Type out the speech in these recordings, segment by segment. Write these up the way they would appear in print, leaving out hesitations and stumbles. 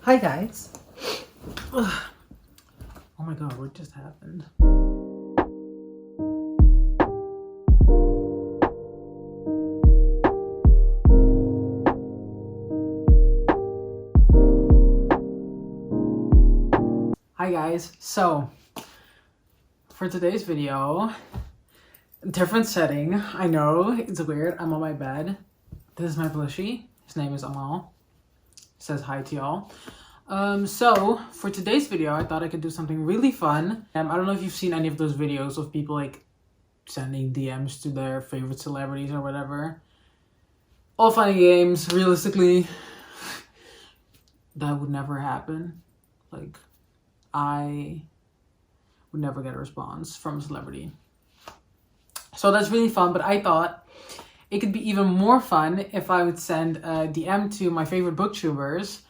Hi guys. Ugh. Oh my god, what just happened? Hi guys. So, for today's video, different setting. I know, it's weird. I'm on my bed. This is my plushie. His name is Amal. Says hi to y'all. So for today's video, I thought I could do something really fun. I don't know if you've seen any of those videos of people like sending DMs to their favorite celebrities or whatever. All funny games. Realistically, that would never happen. Like, I would never get a response from a celebrity. So that's really fun, but I thought it could be even more fun if I would send a DM to my favorite booktubers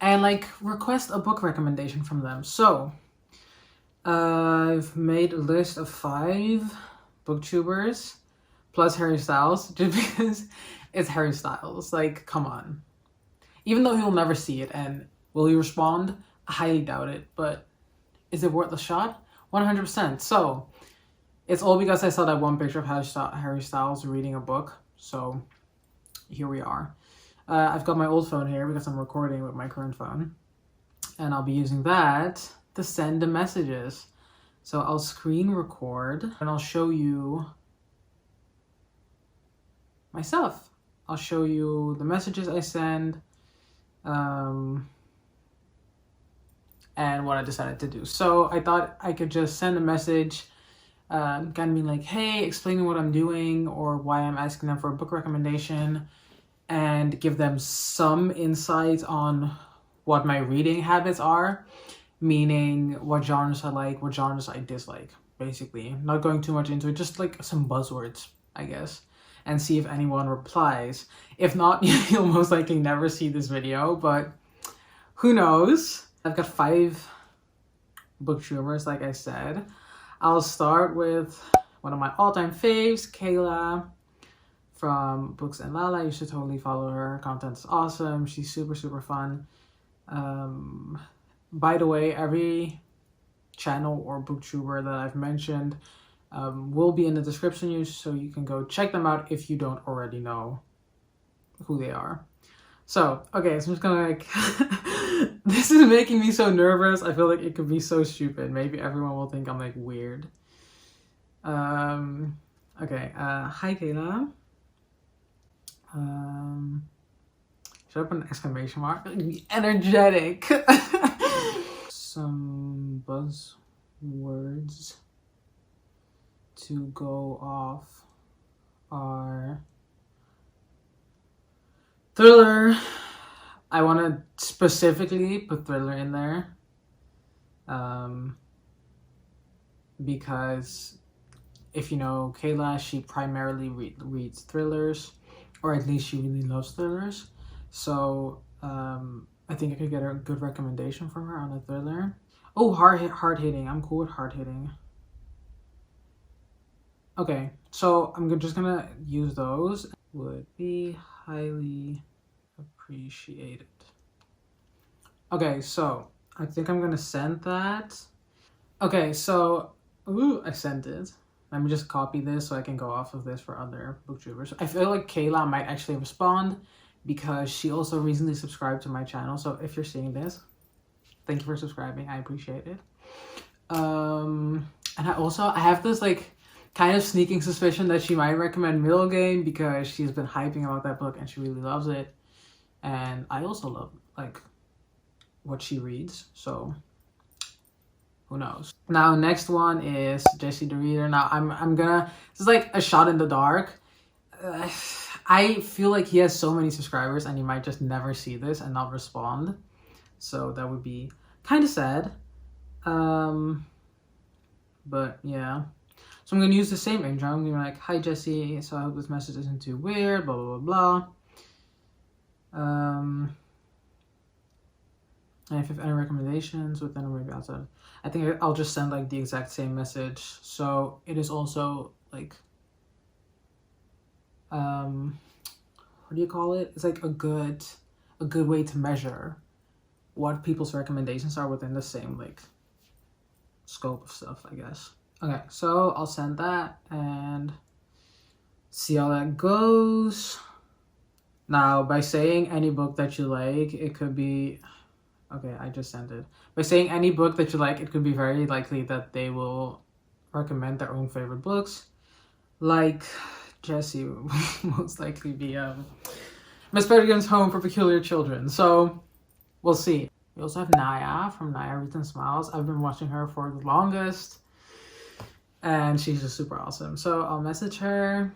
and like request a book recommendation from them. So I've made a list of 5 booktubers plus Harry Styles, just because it's Harry Styles. Like, come on. Even though he'll never see it, and will he respond? I highly doubt it, but is it worth a shot? 100%. So it's all because I saw that one picture of Harry Styles reading a book. So here we are. I've got my old phone here because I'm recording with my current phone. And I'll be using that to send the messages. So I'll screen record and I'll show you my stuff. I'll show you the messages I send. And what I decided to do. So I thought I could just send a message kind of being like, hey, explaining what I'm doing or why I'm asking them for a book recommendation, and give them some insight on what my reading habits are, meaning what genres I like, what genres I dislike, basically. Not going too much into it, just like some buzzwords, I guess, and see if anyone replies. If not, you'll most likely never see this video, but who knows? I've got 5 booktubers, like I said. I'll start with one of my all-time faves, Kayla from Books and Lala. You should totally follow her. Her content is awesome. She's super, super fun. By the way, every channel or booktuber that I've mentioned will be in the description, so you can go check them out if you don't already know who they are. So, okay, so I'm just gonna like, this is making me so nervous. I feel like it could be so stupid. Maybe everyone will think I'm like weird. Okay, hi Kayla. Should I put an exclamation mark? Energetic. Some buzzwords to go off are thriller. I want to specifically put thriller in there because if you know Kayla, she primarily reads thrillers, or at least she really loves thrillers. So I think I could get a good recommendation from her on a thriller. Oh, hard hitting. I'm cool with hard hitting. Okay, so I'm just gonna use those. Would be highly appreciated. Okay, so I think I'm gonna send that. Okay, so I sent it. Let me just copy this so I can go off of this for other booktubers. I feel like Kayla might actually respond because she also recently subscribed to my channel. So if you're seeing this, thank you for subscribing. I appreciate it. And I have this like kind of sneaking suspicion that she might recommend Middle Game because she's been hyping about that book and she really loves it. And I also love like what she reads, so who knows. Now next one is Jessie the Reader. Now I'm gonna, this is like a shot in the dark. I feel like he has so many subscribers and he might just never see this and not respond, so that would be kind of sad. But yeah, so I'm gonna use the same intro. I'm gonna be like, hi Jessie, so I hope this message isn't too weird, blah blah blah blah. And if you have any recommendations within or maybe outside, I think I'll just send like the exact same message. So it is also like, what do you call it? It's like a good way to measure what people's recommendations are within the same like scope of stuff, I guess. Okay, so I'll send that and see how that goes. Now, by saying any book that you like, it could be... Okay, I just sent it. By saying any book that you like, it could be very likely that they will recommend their own favorite books. Like Jessie will most likely be Miss Peregrine's Home for Peculiar Children. So we'll see. We also have Naya from Naya Reads and Smiles. I've been watching her for the longest, and she's just super awesome. So I'll message her.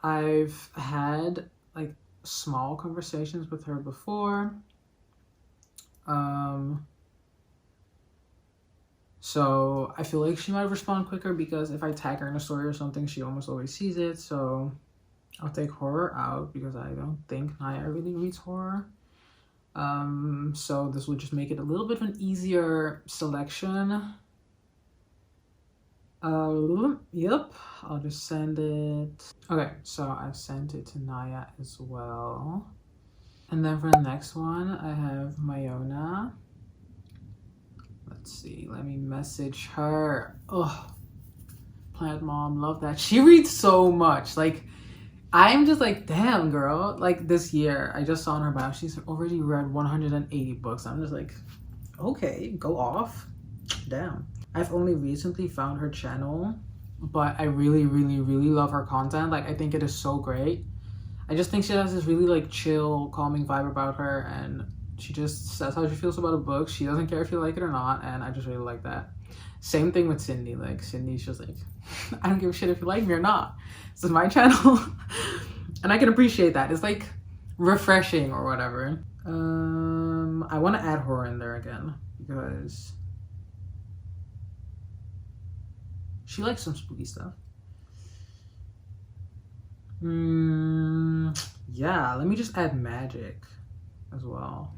I've had like small conversations with her before. So I feel like she might respond quicker because if I tag her in a story or something, she almost always sees it. So I'll take horror out because I don't think Naya really reads horror. So this will just make it a little bit of an easier selection. Yep, I'll just send it. Okay, so I've sent it to Naya as well. And then for the next one, I have Mayona. Let's see, let me message her. Oh, Plant Mom, love that. She reads so much. Like, I'm just like, damn, girl. Like, this year, I just saw on her bio, she's already read 180 books. I'm just like, okay, go off. Damn. I've only recently found her channel, but I really, really, really love her content. Like, I think it is so great. I just think she has this really, like, chill, calming vibe about her, and she just says how she feels about a book. She doesn't care if you like it or not, and I just really like that. Same thing with Cindy. Like, Cindy's just like, I don't give a shit if you like me or not. This is my channel. And I can appreciate that. It's, like, refreshing or whatever. I want to add horror in there again, because she likes some spooky stuff. Yeah, let me just add magic as well.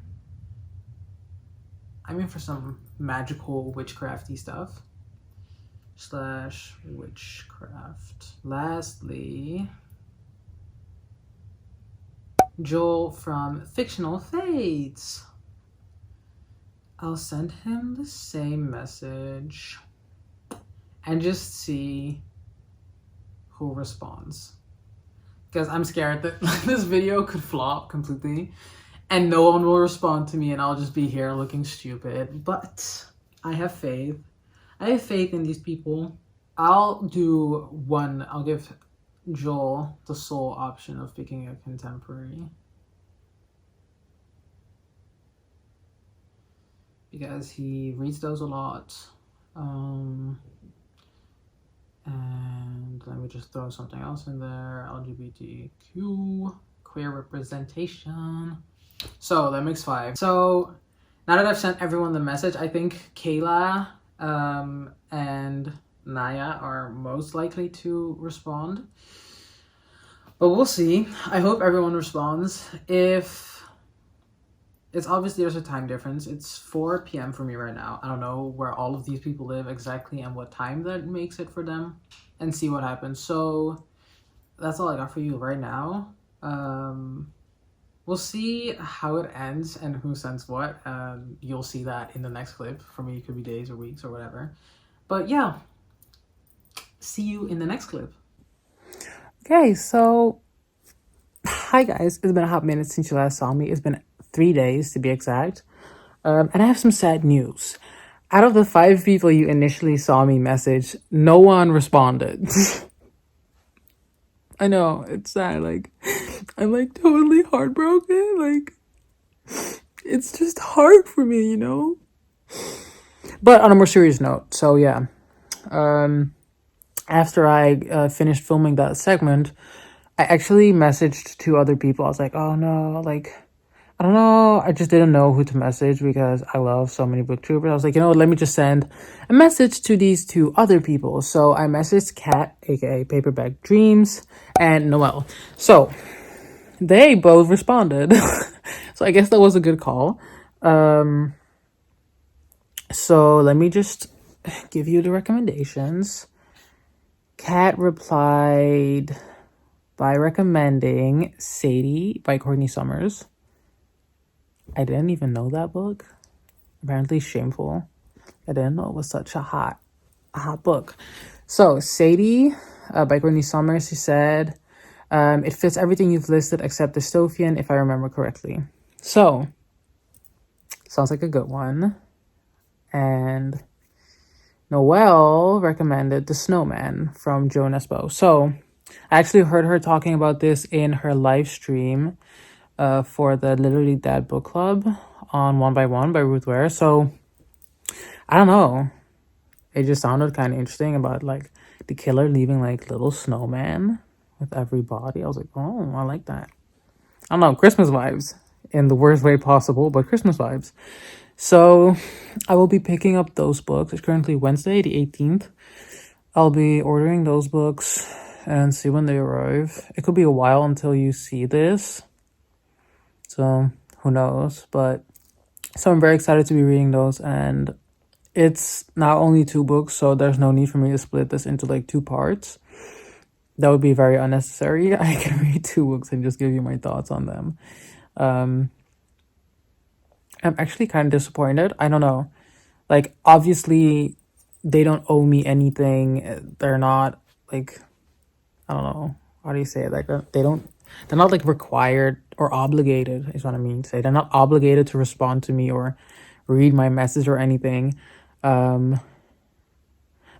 I'm in for some magical witchcrafty stuff. / witchcraft. Lastly, Joel from Fictional Fates. I'll send him the same message and just see who responds. Because I'm scared that this video could flop completely and no one will respond to me and I'll just be here looking stupid. But I have faith. I have faith in these people. I'll do one. I'll give Joel the sole option of picking a contemporary, because he reads those a lot. And let me just throw something else in there. LGBTQ, queer representation. So that makes 5. So now that I've sent everyone the message, I think Kayla and Naya are most likely to respond. But we'll see. I hope everyone responds. If it's obviously there's a time difference. It's 4 p.m. for me right now. I don't know where all of these people live exactly and what time that makes it for them, and see what happens. So that's all I got for you right now. We'll see how it ends and who sends what. You'll see that in the next clip. For me, it could be days or weeks or whatever. But yeah, see you in the next clip. Okay, so hi guys. It's been a hot minute since you last saw me. It's been 3 days to be exact. And I have some sad news. Out of the 5 people you initially saw me message, no one responded. I know, it's sad. Like, I'm like totally heartbroken. Like, it's just hard for me, you know? But on a more serious note, so yeah. After I finished filming that segment, I actually messaged 2 other people. I was like, oh no, like, I don't know. I just didn't know who to message because I love so many booktubers. I was like, you know what, let me just send a message to these 2 other people. So I messaged Kat, aka Paperback Dreams, and Noelle. So they both responded. So I guess that was a good call. So let me just give you the recommendations. Kat replied by recommending Sadie by Courtney Summers. I didn't even know that book. Apparently Shameful. I didn't know it was such a hot book. So Sadie by Courtney Summers, she said, it fits everything you've listed except dystopian, if I remember correctly. So sounds like a good one. And Noelle recommended The Snowman from Jo Nesbo. So I actually heard her talking about this in her live stream for the Literally Dad book club on One by One by Ruth Ware. So I don't know, it just sounded kind of interesting about like the killer leaving like little snowman with every body. I was like, oh, I like that. I don't know, Christmas vibes in the worst way possible, but Christmas vibes. So I will be picking up those books. It's currently Wednesday the 18th. I'll be ordering those books and see when they arrive. It could be a while until you see this, so who knows. But so I'm very excited to be reading those, and it's not only 2 books, so there's no need for me to split this into like 2 parts. That would be very unnecessary. I can read 2 books and just give you my thoughts on them. I'm actually kind of disappointed. I don't know. Like, obviously, they don't owe me anything. They're not, like, I don't know. How do you say it? Like, they're not, like, required or obligated, is what I mean to say. They're not obligated to respond to me or read my message or anything. But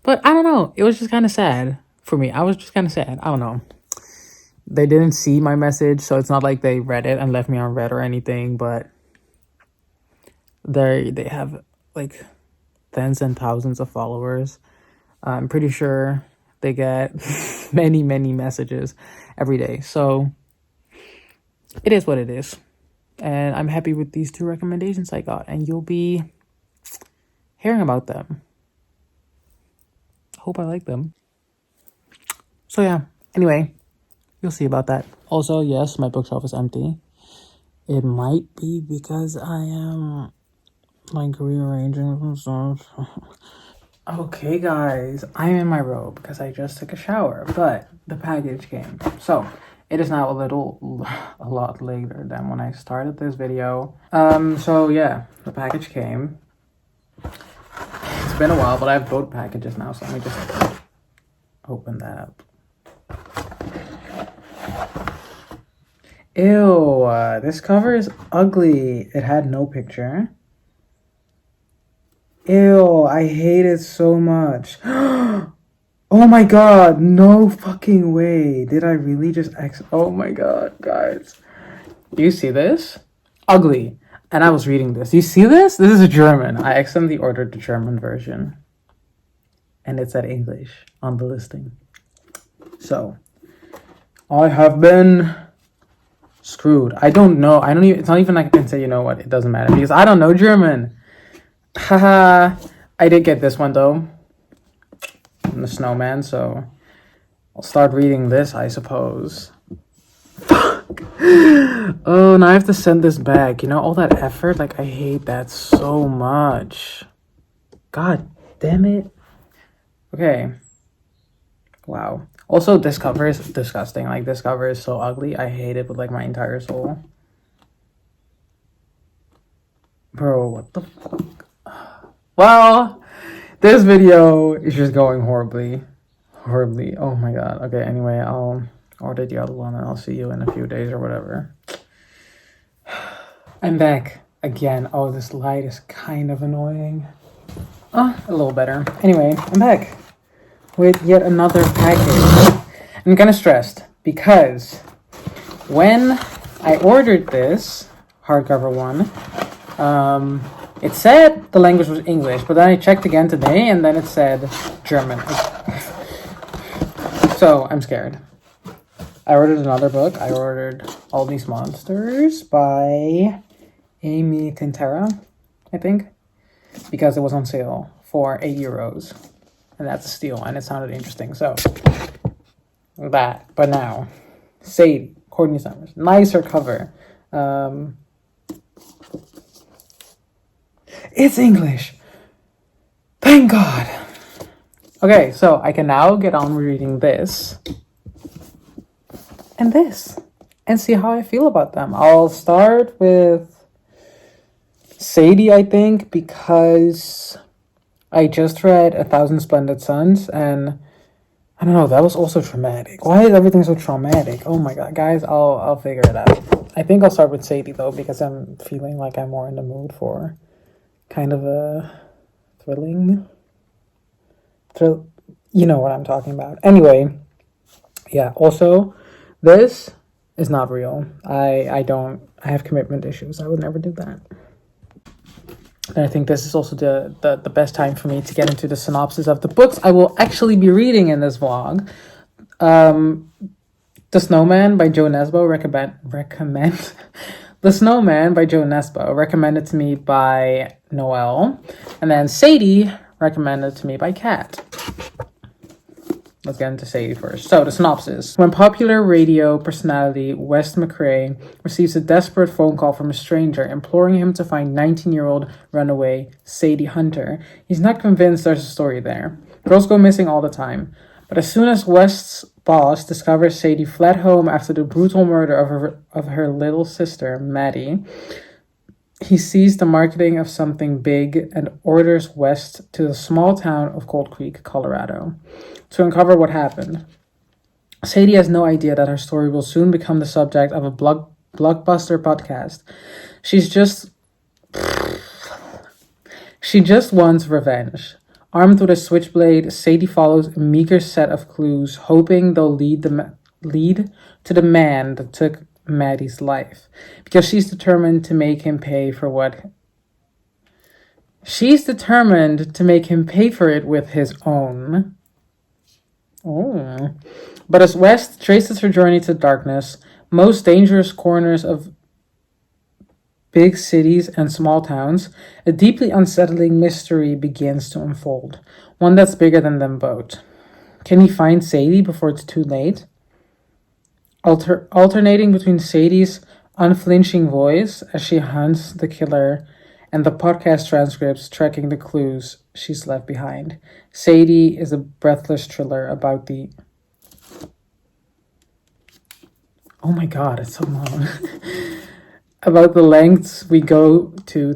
I don't know. It was just kind of sad for me. I was just kind of sad. I don't know. They didn't see my message, so it's not like they read it and left me on read or anything, but they have like tens and thousands of followers. I'm pretty sure they get many messages every day, so it is what it is. And I'm happy with these 2 recommendations I got, and you'll be hearing about them. Hope I like them. So yeah, anyway, you'll see about that. Also, yes, my bookshelf is empty. It might be because I am like rearranging some stuff. Okay, guys, I'm in my robe because I just took a shower, but the package came. So it is now a lot later than when I started this video. So yeah, the package came. It's been a while, but I have both packages now, so let me just open that up. Ew, this cover is ugly. It had no picture. Ew, I hate it so much. Oh my god, no fucking way. Did I really just oh my god, guys. Do you see this? Ugly. And I was reading this. You see this? This is German. I accidentally ordered the German version. And it said English on the listing. So, I have been screwed. I don't know. It's not even like I can say, you know what, it doesn't matter. Because I don't know German. Haha. I did get this one though. The Snowman, so I'll start reading this, I suppose. Fuck. Oh, now I have to send this back. You know, all that effort, like, I hate that so much. God damn it. Okay. Wow. Also, this cover is disgusting. Like, this cover is so ugly. I hate it with, like, my entire soul. Bro, what the fuck? Well, this video is just going horribly. Oh my god. Okay, anyway, I'll order the other one and I'll see you in a few days or whatever. I'm back again. Oh, this light is kind of annoying. Oh, a little better. Anyway, I'm back with yet another package. I'm kind of stressed because when I ordered this hardcover one, it said the language was English, but then I checked again today and then it said German. So I'm scared. I ordered another book. I ordered All These Monsters by Amy Quintero, I think, because it was on sale for €8. And that's a steal, and it sounded interesting. So that, but now, Sadie, Courtney Summers, nicer cover. It's English. Thank God. Okay, so I can now get on reading this and this and see how I feel about them. I'll start with Sadie, I think, because I just read 1,000 Splendid Suns, and I don't know, that was also traumatic. Why is everything so traumatic? Oh my god, guys, I'll figure it out. I think I'll start with Sadie, though, because I'm feeling like I'm more in the mood for kind of a thrilling... You know what I'm talking about. Anyway, yeah, also, this is not real. I have commitment issues. I would never do that. And I think this is also the best time for me to get into the synopsis of the books I will actually be reading in this vlog. The Snowman by Joe Nesbo recommend The Snowman by Joe Nesbo, recommended to me by Noelle. And then Sadie, recommended to me by Kat. Let's get into Sadie first. So, the synopsis. When popular radio personality Wes McCrae receives a desperate phone call from a stranger imploring him to find 19-year-old runaway Sadie Hunter, he's not convinced there's a story there. Girls go missing all the time. But as soon as West's boss discovers Sadie fled home after the brutal murder of her little sister, Maddie, he sees the marketing of something big and orders West to the small town of Cold Creek, Colorado, to uncover what happened. Sadie has no idea that her story will soon become the subject of a blockbuster podcast. She just wants revenge. Armed with a switchblade, Sadie follows a meager set of clues, hoping they'll lead to the man that took Maddie's life, because she's determined to make him pay for it with his own. Oh. But as West traces her journey to darkness, most dangerous corners of big cities and small towns, a deeply unsettling mystery begins to unfold, one that's bigger than them both. Can he find Sadie before it's too late? Alternating between Sadie's unflinching voice as she hunts the killer and the podcast transcripts tracking the clues she's left behind, Sadie is a breathless thriller about the... Oh my god, it's so long. About the lengths we go to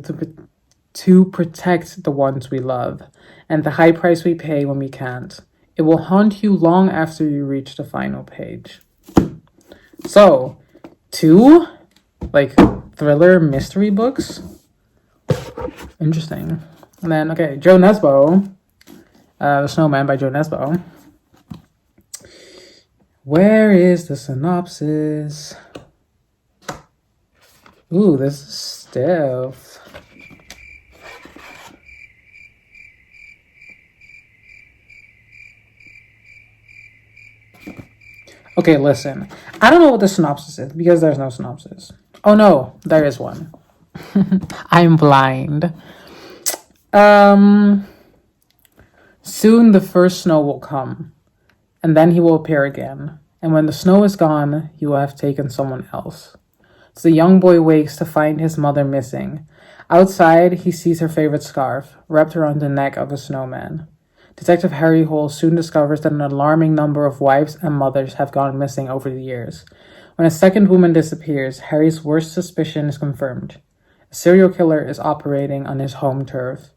protect the ones we love, and the high price we pay when we can't. It will haunt you long after you reach the final page. So, 2, thriller mystery books. Interesting. And then, okay, Joe Nesbo. The Snowman by Joe Nesbo. Where is the synopsis? Ooh, this is stiff. Okay, listen. I don't know what the synopsis is because there's no synopsis. Oh no, there is one. I'm blind. Soon the first snow will come, and then he will appear again. And when the snow is gone, he will have taken someone else. So the young boy wakes to find his mother missing. Outside, he sees her favorite scarf wrapped around the neck of a snowman. Detective Harry Hole soon discovers that an alarming number of wives and mothers have gone missing over the years. When a second woman disappears, Harry's worst suspicion is confirmed. A serial killer is operating on his home turf.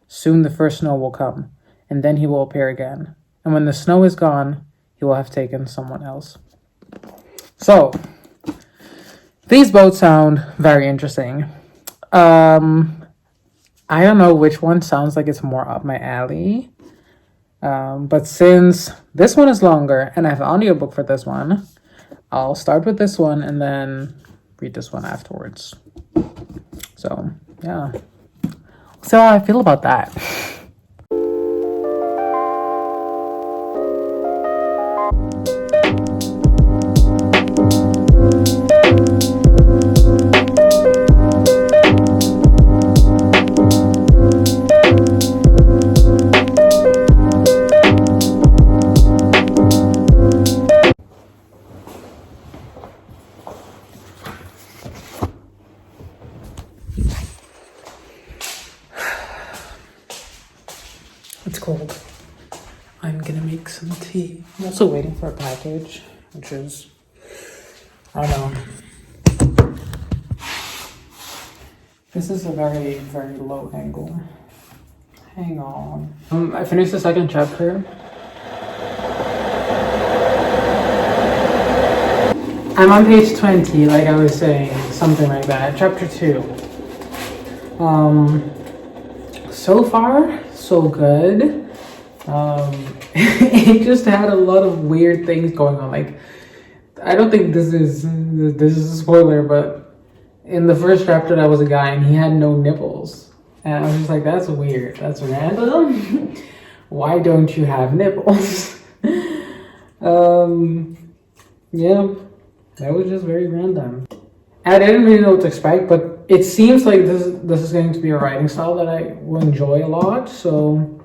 Soon the first snow will come, and then he will appear again. And when the snow is gone, he will have taken someone else. So, these both sound very interesting. I don't know which one sounds like it's more up my alley. But since this one is longer and I have an audiobook for this one, I'll start with this one and then read this one afterwards. So, yeah. So how I feel about that. It's cold. I'm gonna make some tea. I'm also waiting for a package, which is, I don't know. This is a very, very low angle. Hang on. I finished the second chapter. I'm on page 20, like I was saying, something like that. Chapter 2. So far, so good. It just had a lot of weird things going on. Like, I don't think this is a spoiler, but in the first chapter, there was a guy and he had no nipples, and I was just like, that's weird. That's random. Why don't you have nipples? Yeah. That was just very random. I didn't really know what to expect, but it seems like this is going to be a writing style that I will enjoy a lot. So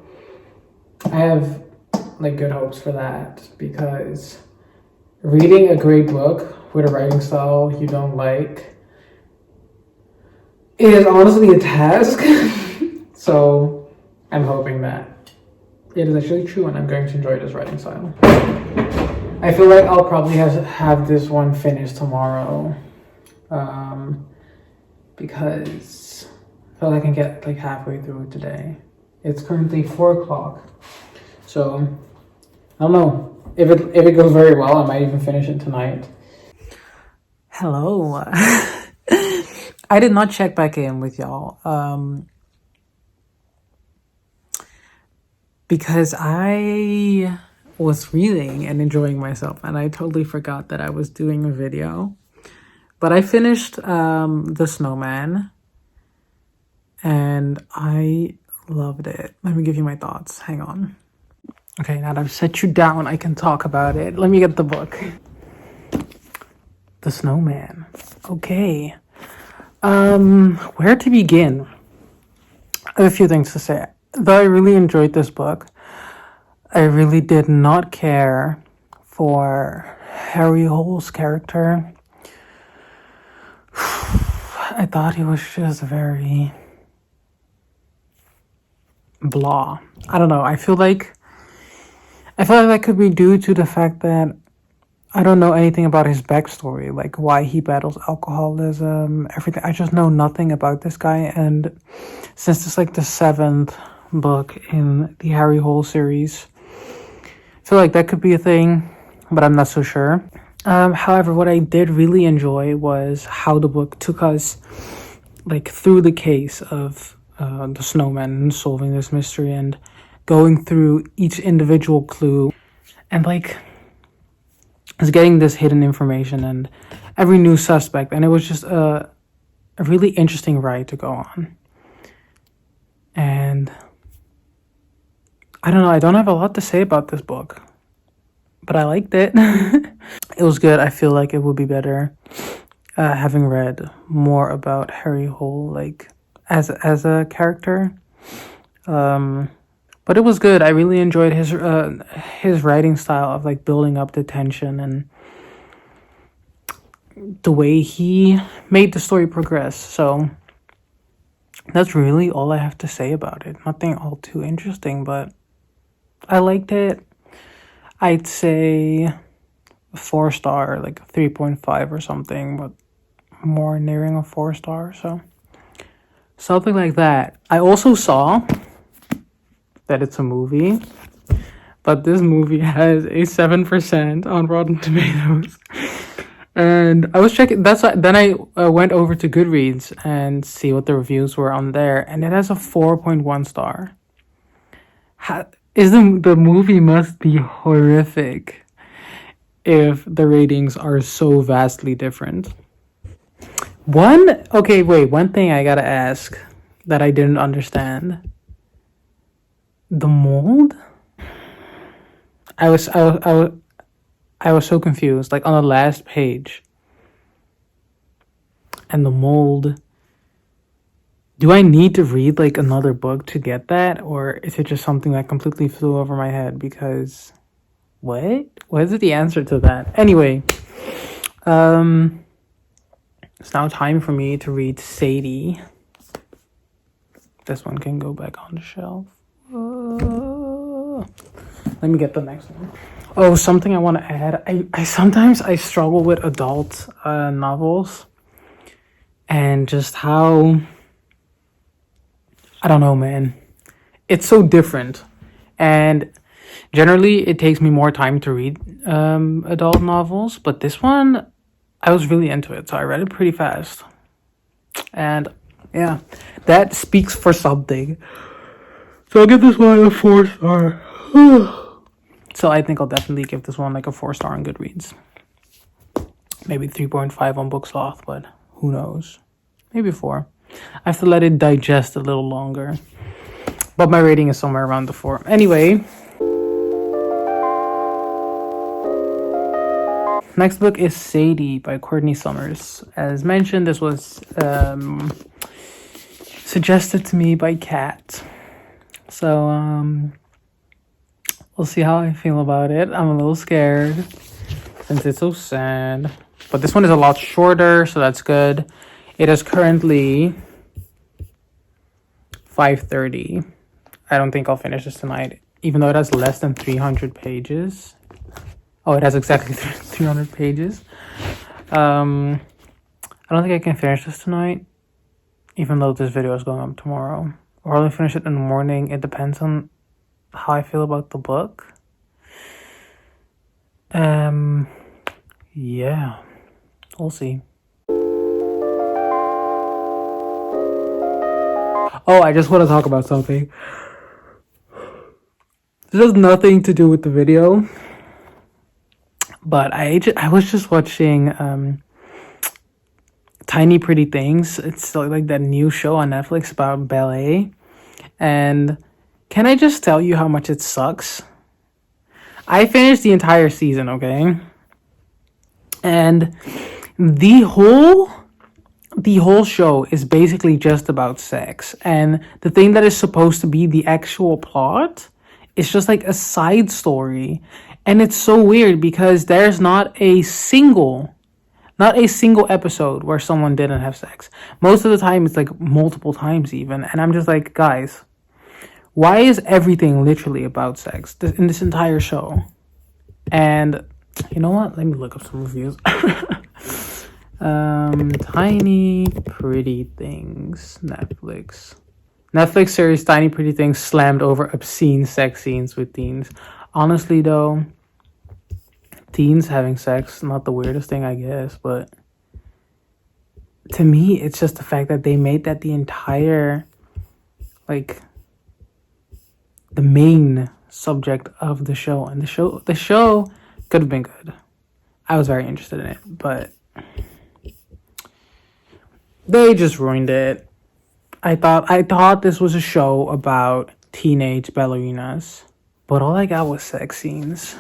I have like good hopes for that, because reading a great book with a writing style you don't like is honestly a task. So I'm hoping that it is actually true and I'm going to enjoy this writing style. I feel like I'll probably have this one finished tomorrow, because I feel like I can get like halfway through it today. It's currently 4 o'clock, so I don't know. If it goes very well, I might even finish it tonight. Hello. I did not check back in with y'all, because I was reading and enjoying myself, and I totally forgot that I was doing a video. But I finished The Snowman, and I loved it. Let me give you my thoughts. Hang on. Okay, now that I've set you down, I can talk about it. Let me get the book. The Snowman. Okay. Where to begin? I have a few things to say. Though I really enjoyed this book, I really did not care for Harry Hole's character. I thought he was just very blah. I don't know. I feel like that could be due to the fact that I don't know anything about his backstory, like why he battles alcoholism, everything. I just know nothing about this guy, and since it's like the 7th book in the Harry Hole series, I feel like that could be a thing, but I'm not so sure. However, what I did really enjoy was how the book took us like through the case of the snowman and solving this mystery and going through each individual clue and like is getting this hidden information and every new suspect, and it was just a really interesting ride to go on. And I don't know, I don't have a lot to say about this book, but I liked it. It was good. I feel like it would be better having read more about Harry Hole, like as a character. But it was good. I really enjoyed his writing style of like building up the tension and the way he made the story progress. So that's really all I have to say about it. Nothing all too interesting, but I liked it. I'd say 4-star, like 3.5 or something, but more nearing a 4-star. So something like that. I also saw that it's a movie, but this movie has a 7% on Rotten Tomatoes. And I was checking, then I went over to Goodreads and see what the reviews were on there, and it has a 4.1 star. The movie must be horrific if the ratings are so vastly different. One thing I gotta ask that I didn't understand. The mold? I was so confused, like on the last page. And the mold. Do I need to read like another book to get that? Or is it just something that completely flew over my head? Because what? What is the answer to that? Anyway, it's now time for me to read Sadie. This one can go back on the shelf. Let me get the next one. Oh, something I want to add. I sometimes struggle with adult novels and just how I don't know, man. It's so different. And generally, it takes me more time to read adult novels. But this one, I was really into it. So I read it pretty fast. And yeah, that speaks for something. So I'll give this one a 4-star. So I think I'll definitely give this one like a 4-star on Goodreads. Maybe 3.5 on Booksloth, but who knows? Maybe 4. I have to let it digest a little longer. But my rating is somewhere around the 4. Anyway. Next book is Sadie by Courtney Summers. As mentioned, this was suggested to me by Kat. So, we'll see how I feel about it. I'm a little scared since it's so sad. But this one is a lot shorter, so that's good. It is currently 5:30. I don't think I'll finish this tonight, even though it has less than 300 pages. Oh, it has exactly 300 pages. I don't think I can finish this tonight, even though this video is going up tomorrow. Or I'll finish it in the morning. It depends on how I feel about the book. Yeah, we'll see. Oh, I just want to talk about something. This has nothing to do with the video, but I was just watching Tiny Pretty Things. It's like that new show on Netflix about ballet. And can I just tell you how much it sucks? I finished the entire season, okay? And the whole show is basically just about sex. And the thing that is supposed to be the actual plot is just like a side story. And it's so weird because there's not a single episode where someone didn't have sex. Most of the time it's like multiple times even. And I'm just like, guys, why is everything literally about sex in this entire show? And you know what? Let me look up some reviews. Tiny Pretty Things, Netflix series Tiny Pretty Things slammed over obscene sex scenes with teens. Honestly though, teens having sex, not the weirdest thing I guess, but to me it's just the fact that they made that the entire, like, the main subject of the show. And the show could have been good. I was very interested in it, but they just ruined it. I thought this was a show about teenage ballerinas, but all I got was sex scenes.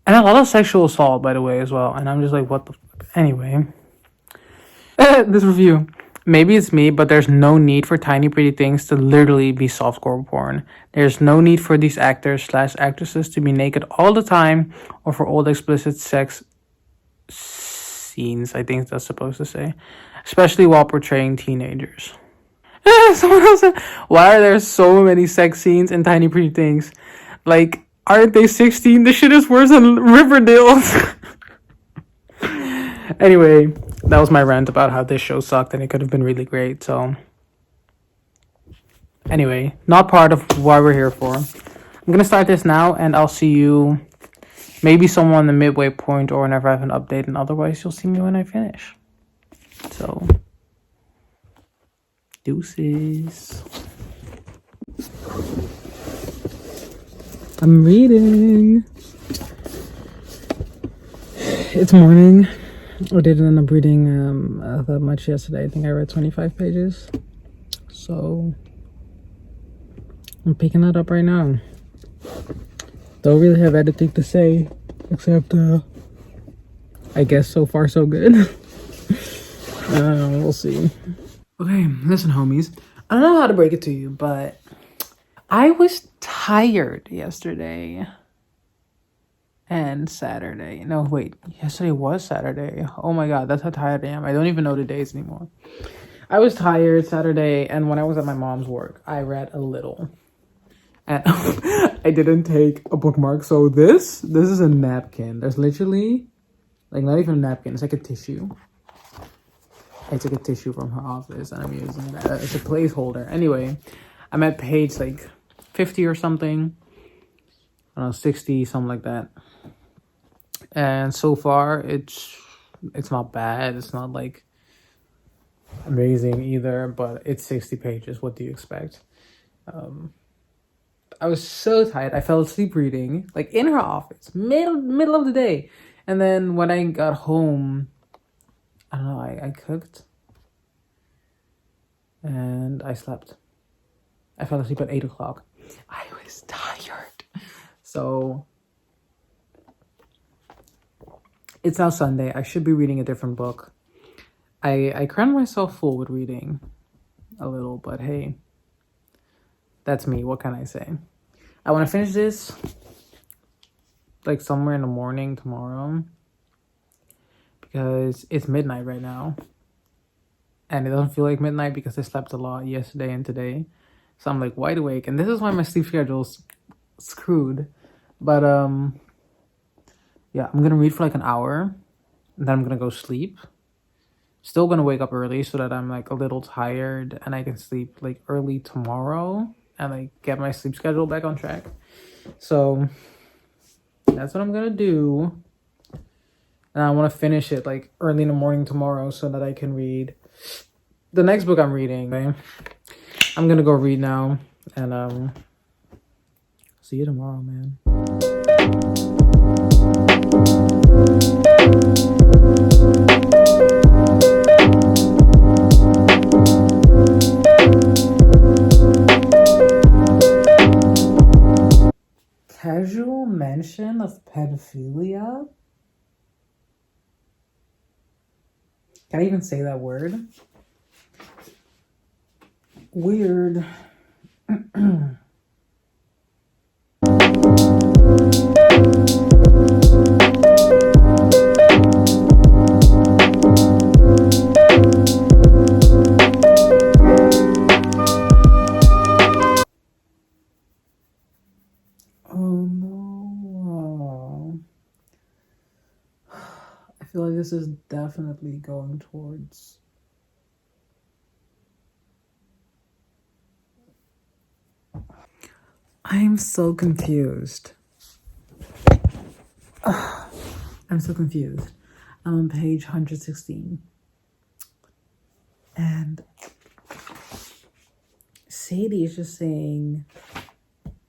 And a lot of sexual assault, by the way, as well. And I'm just like, what the fuck? Anyway. This review. Maybe it's me, but there's no need for Tiny Pretty Things to literally be softcore porn. There's no need for these actors/actresses to be naked all the time or for all the explicit sex scenes, I think that's supposed to say. Especially while portraying teenagers. Someone else said, why are there so many sex scenes in Tiny Pretty Things? Like, aren't they 16? This shit is worse than Riverdale. Anyway, that was my rant about how this show sucked and it could have been really great. So anyway, not part of what we're here for. I'm gonna start this now and I'll see you maybe somewhere on the midway point or whenever I have an update, and otherwise you'll see me when I finish. So deuces. I'm reading. It's morning. I didn't end up reading that much yesterday. I think I read 25 pages. So I'm picking that up right now. Don't really have anything to say except I guess so far so good. We'll see. Okay, listen homies. I don't know how to break it to you, but I was tired yesterday. And Saturday. No, wait. Yesterday was Saturday. Oh my god, that's how tired I am. I don't even know the days anymore. I was tired Saturday, and when I was at my mom's work, I read a little. And I didn't take a bookmark. So this is a napkin. There's literally, like, not even a napkin. It's like a tissue. I took a tissue from her office, and I'm using that as a placeholder. Anyway, I'm at page like 50 or something. I don't know, 60, something like that. And so far, it's not bad. It's not like amazing either, but it's 60 pages. What do you expect? I was so tired. I fell asleep reading, like in her office, middle of the day. And then when I got home, I don't know, I cooked and I slept. I fell asleep at 8 o'clock. I was tired. So it's now Sunday. I should be reading a different book. I crammed myself full with reading a little, but hey, that's me. What can I say? I want to finish this like somewhere in the morning tomorrow because it's midnight right now. And it doesn't feel like midnight because I slept a lot yesterday and today. So I'm like wide awake. And this is why my sleep schedule's screwed. But yeah, I'm going to read for like an hour. And then I'm going to go sleep. Still going to wake up early so that I'm like a little tired. And I can sleep like early tomorrow. And like get my sleep schedule back on track. So that's what I'm going to do. And I want to finish it like early in the morning tomorrow so that I can read the next book I'm reading. Okay? I'm gonna go read now, and see you tomorrow, man. Casual mention of pedophilia? Can I even say that word? Weird. Oh no. I feel like this is definitely going towards I'm so confused. I'm so confused. I'm on page 116. And Sadie is just saying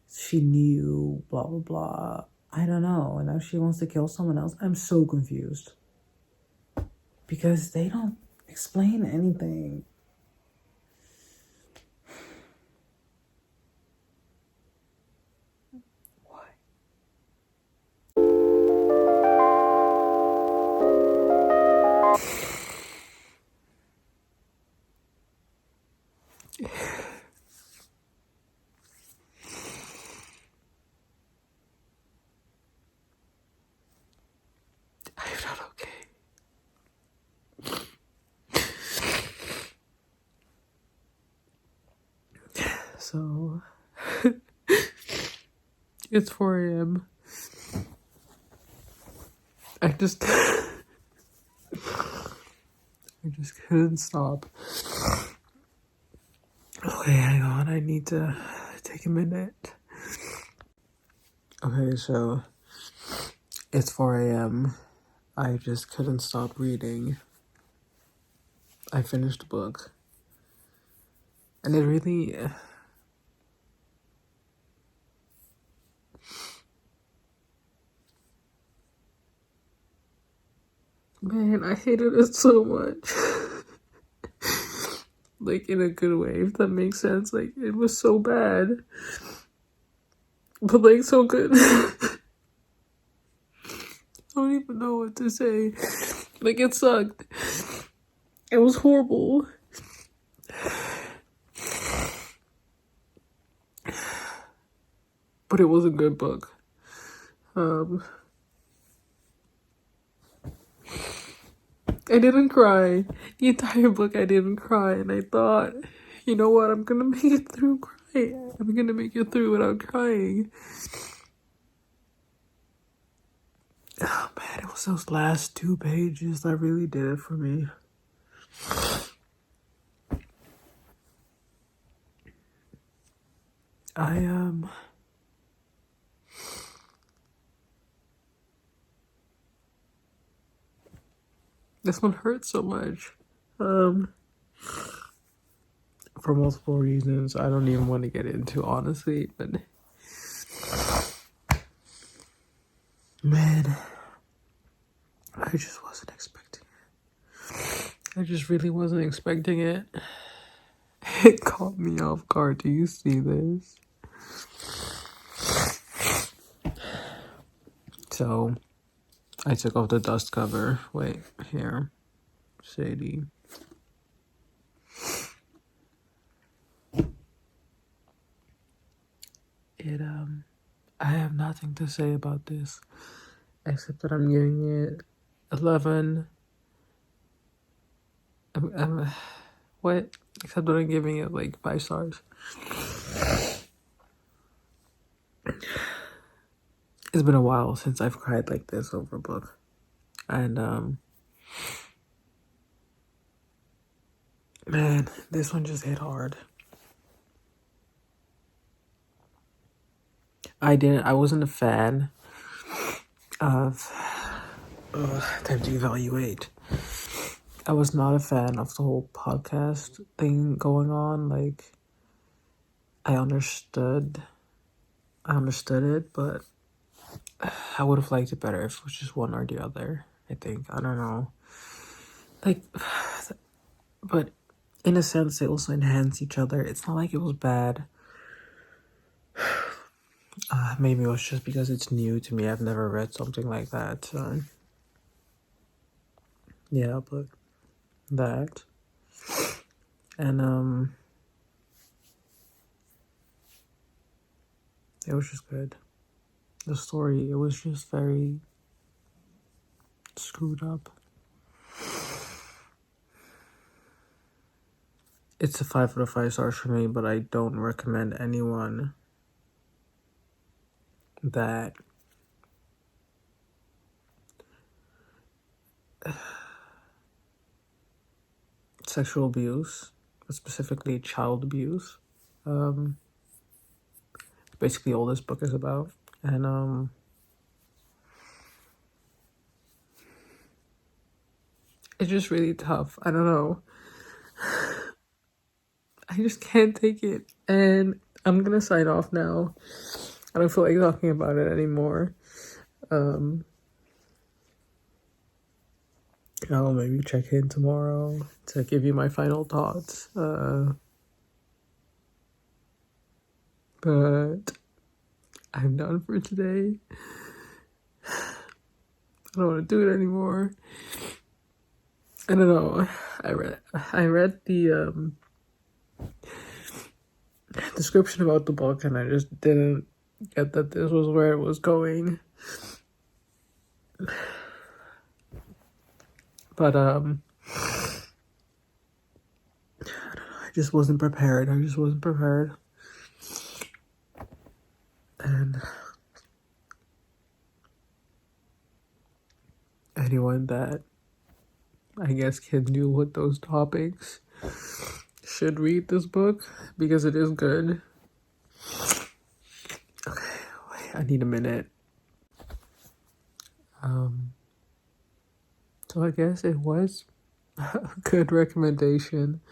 she knew, blah, blah, blah. I don't know. And now she wants to kill someone else. I'm so confused. Because they don't explain anything. I'm not okay. So, it's 4 a.m. I just couldn't stop. Okay, hang on. I need to take a minute. Okay, so it's 4 a.m. I just couldn't stop reading. I finished the book. And it really... Man, I hated it so much. Like, in a good way, if that makes sense. Like, it was so bad. But, like, so good. I don't even know what to say. Like, it sucked. It was horrible. But it was a good book. I didn't cry. The entire book I didn't cry. And I thought, you know what? I'm gonna make it through crying. I'm gonna make it through without crying. Oh man, it was those last 2 pages that really did it for me. This one hurts so much. For multiple reasons I don't even want to get into, honestly, but man, I just wasn't expecting it. I just really wasn't expecting it. It caught me off guard. Do you see this? So, I took off the dust cover. Wait, here. Shady. I have nothing to say about this, except that I'm giving it 11. What? Except that I'm giving it like 5 stars. It's been a while since I've cried like this over a book. And, man, this one just hit hard. I wasn't a fan of, time to evaluate. I was not a fan of the whole podcast thing going on. Like, I understood it, but I would have liked it better if it was just one or the other, I think. I don't know. Like, but in a sense, they also enhance each other. It's not like it was bad. Maybe it was just because it's new to me. I've never read something like that. So. Yeah, but that. And, it was just good. The story, it was just very screwed up. It's a 5 out of 5 stars for me, but I don't recommend anyone that sexual abuse, specifically child abuse, basically all this book is about. And it's just really tough. I don't know. I just can't take it. And I'm gonna sign off now. I don't feel like talking about it anymore. I'll maybe check in tomorrow to give you my final thoughts. But I'm done for today. I don't want to do it anymore. I don't know. I read the description about the book, and I just didn't get that this was where it was going. But I don't know, I just wasn't prepared. And anyone that I guess can deal with those topics should read this book because it is good. Okay, wait, I need a minute. So I guess it was a good recommendation.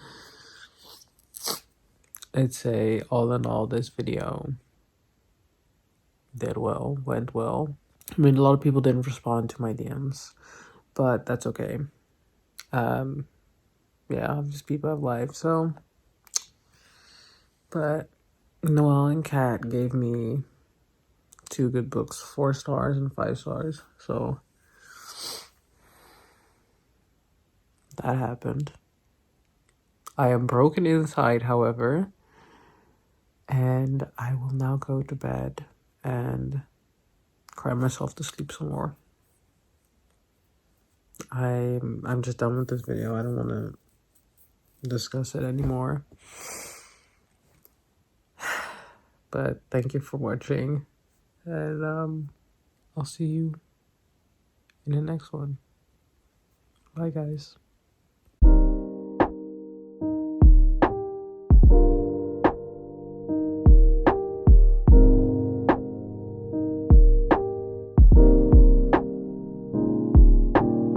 I'd say all in all, this video went well. I mean, a lot of people didn't respond to my DMs, but that's okay. Yeah, just people have lives, so. But Noelle and Kat gave me 2 good books, 4 stars and 5 stars, so that happened. I am broken inside, however, and I will now go to bed and cry myself to sleep some more. I'm just done with this video. I don't want to discuss it anymore. But thank you for watching, and I'll see you in the next one. Bye, guys.